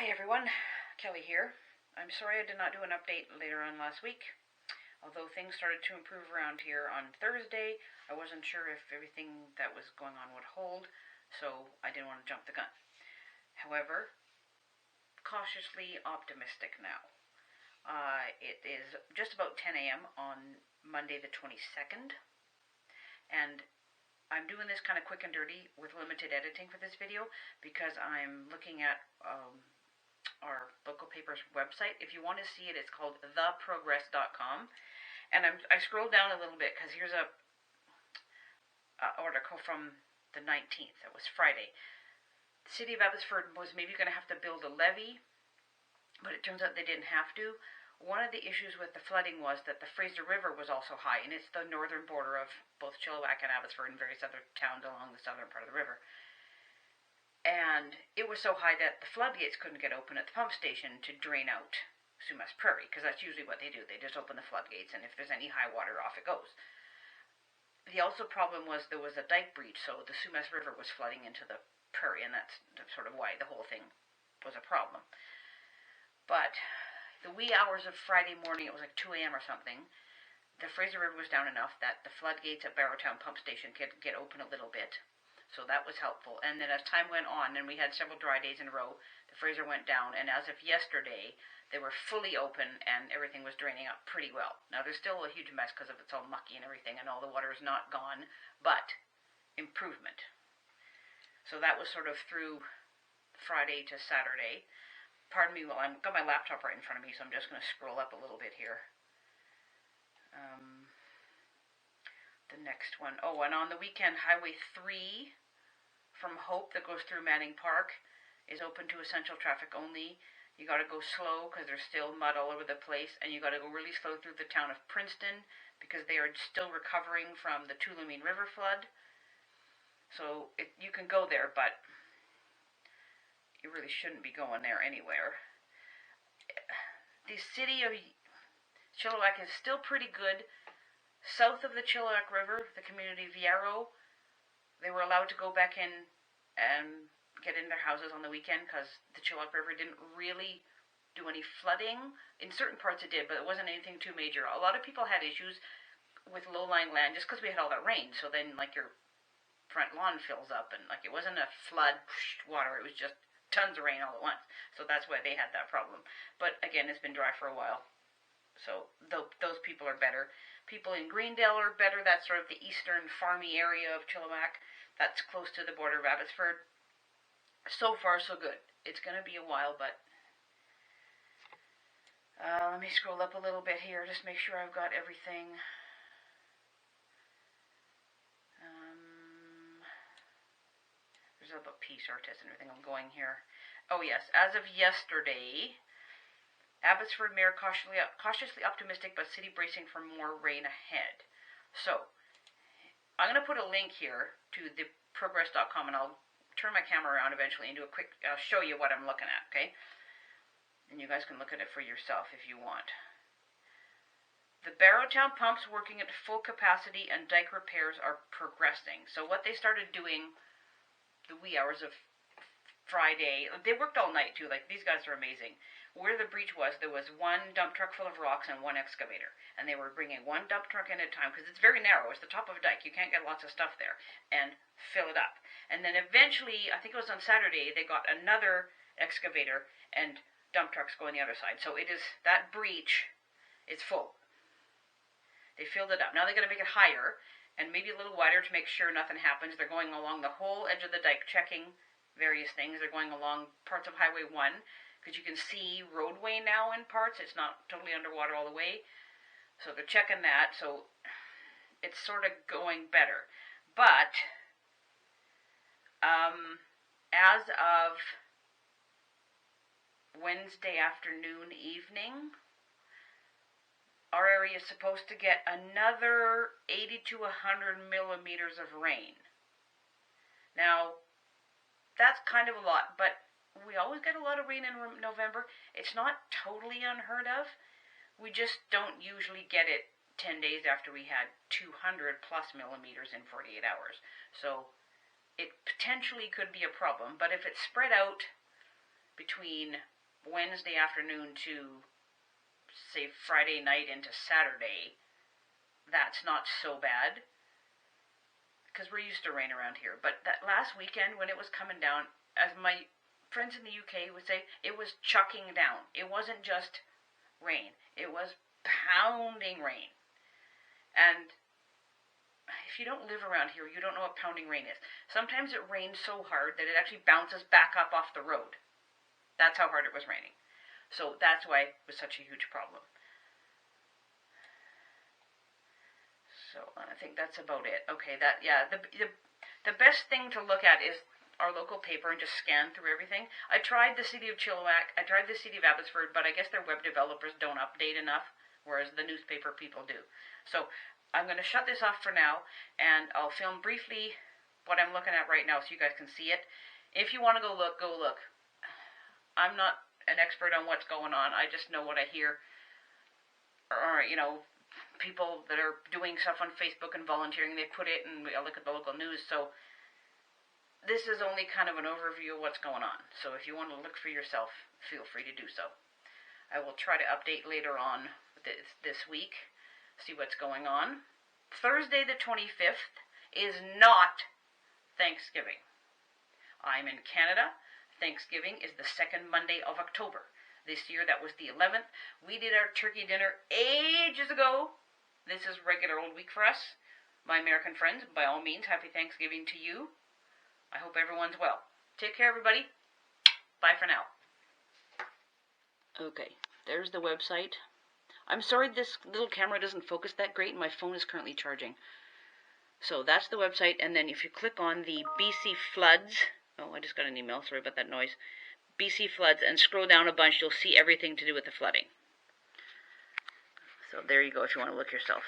Hi everyone, Kelly here. I'm sorry I did not do an update later on last week. Although things started to improve around here on Thursday, I wasn't sure if everything that was going on would hold, so I didn't want to jump the gun. However, cautiously optimistic now. It is just about 10 a.m. on Monday the 22nd, and I'm doing this kind of quick and dirty with limited editing for this video because I'm looking at our local paper's website. If you want to see it, it's called theprogress.com. And I scrolled down a little bit because here's a article from the 19th. It was Friday. The city of Abbotsford was maybe going to have to build a levee, but it turns out they didn't have to. One of the issues with the flooding was that the Fraser River was also high, and it's the northern border of both Chilliwack and Abbotsford and various other towns along the southern part of the river. And it was so high that the floodgates couldn't get open at the pump station to drain out Sumas Prairie, because that's usually what they do. They just open the floodgates, and if there's any high water, off it goes. The also problem was there was a dike breach, so the Sumas River was flooding into the prairie, and that's sort of why the whole thing was a problem. But the wee hours of Friday morning, it was like 2 a.m. or something, the Fraser River was down enough that the floodgates at Barrowtown Pump Station could get open a little bit. So that was helpful. And then as time went on, and we had several dry days in a row, the Fraser went down, and as of yesterday, they were fully open, and everything was draining up pretty well. Now, there's still a huge mess because it's all mucky and everything, and all the water is not gone, but improvement. So that was sort of through Friday to Saturday. Pardon me, well, I've got my laptop right in front of me, so I'm just going to scroll up a little bit here. The next one. Oh, and on the weekend, Highway 3 from Hope that goes through Manning Park is open to essential traffic only. You got to go slow because there's still mud all over the place, and you got to go really slow through the town of Princeton because they are still recovering from the Tulameen River flood. So you can go there, but you really shouldn't be going there anywhere. The city of Chilliwack is still pretty good. South of the Chilliwack River, the community of Yarrow, they were allowed to go back in and get in their houses on the weekend because the Chilliwack River didn't really do any flooding. In certain parts it did, but it wasn't anything too major. A lot of people had issues with low-lying land just because we had all that rain. So then, like, your front lawn fills up, and like it wasn't a flood water. It was just tons of rain all at once. So that's why they had that problem. But again, it's been dry for a while. So those people are better. People in Greendale are better. That's sort of the eastern farmy area of Chilliwack. That's close to the border of Abbotsford. So far, so good. It's going to be a while, but let me scroll up a little bit here. Just make sure I've got everything. There's about peace artists and everything I'm going here. Oh yes, as of yesterday, Abbotsford Mayor cautiously optimistic, but city bracing for more rain ahead. So, I'm going to put a link here to theprogress.com, and I'll turn my camera around eventually and do a quick, show you what I'm looking at, okay? And you guys can look at it for yourself if you want. The Barrowtown pumps working at full capacity and dike repairs are progressing. So what they started doing the wee hours of Friday, they worked all night too, like these guys are amazing. Where the breach was, there was one dump truck full of rocks and one excavator, and they were bringing one dump truck in at a time because it's very narrow. It's the top of a dike. You can't get lots of stuff there, and fill it up. And then eventually, I think it was on Saturday, they got another excavator and dump trucks going the other side. So it is, that breach is full. They filled it up. Now they're going to make it higher and maybe a little wider to make sure nothing happens. They're going along the whole edge of the dike, checking various things. They're going along parts of Highway 1, because you can see roadway now in parts. It's not totally underwater all the way. So they're checking that, so it's sort of going better. But, as of Wednesday afternoon, evening, our area is supposed to get another 80 to 100 millimeters of rain. Now, that's kind of a lot, but we always get a lot of rain in November. It's not totally unheard of. We just don't usually get it 10 days after we had 200 plus millimeters in 48 hours. So it potentially could be a problem, but if it's spread out between Wednesday afternoon to, say, Friday night into Saturday, that's not so bad, because we're used to rain around here. But that last weekend when it was coming down, as my friends in the UK would say, it was chucking down. It wasn't just rain. It was pounding rain. And if you don't live around here, you don't know what pounding rain is. Sometimes it rains so hard that it actually bounces back up off the road. That's how hard it was raining. So that's why it was such a huge problem. So I think that's about it. Okay, the best thing to look at is our local paper and just scan through everything. I tried the City of Chilliwack, I tried the City of Abbotsford, but I guess their web developers don't update enough, whereas the newspaper people do. So I'm going to shut this off for now, and I'll film briefly what I'm looking at right now so you guys can see it. If you want to go look, go look. I'm not an expert on what's going on. I just know what I hear, or, you know, people that are doing stuff on Facebook and volunteering, they put it, and I look at the local news. So this is only kind of an overview of what's going on. So if you want to look for yourself, feel free to do so. I will try to update later on this week, see what's going on. Thursday the 25th is not Thanksgiving. I'm in Canada. Thanksgiving is the second Monday of October. This year that was the 11th. We did our turkey dinner ages ago. This is regular old week for us. My American friends, by all means, happy Thanksgiving to you. I hope everyone's well. Take care, everybody. Bye for now. Okay, there's the website. I'm sorry this little camera doesn't focus that great, and my phone is currently charging. So that's the website, and then if you click on the BC Floods, oh, I just got an email, sorry about that noise, BC Floods, and scroll down a bunch, you'll see everything to do with the flooding. So there you go if you want to look yourself.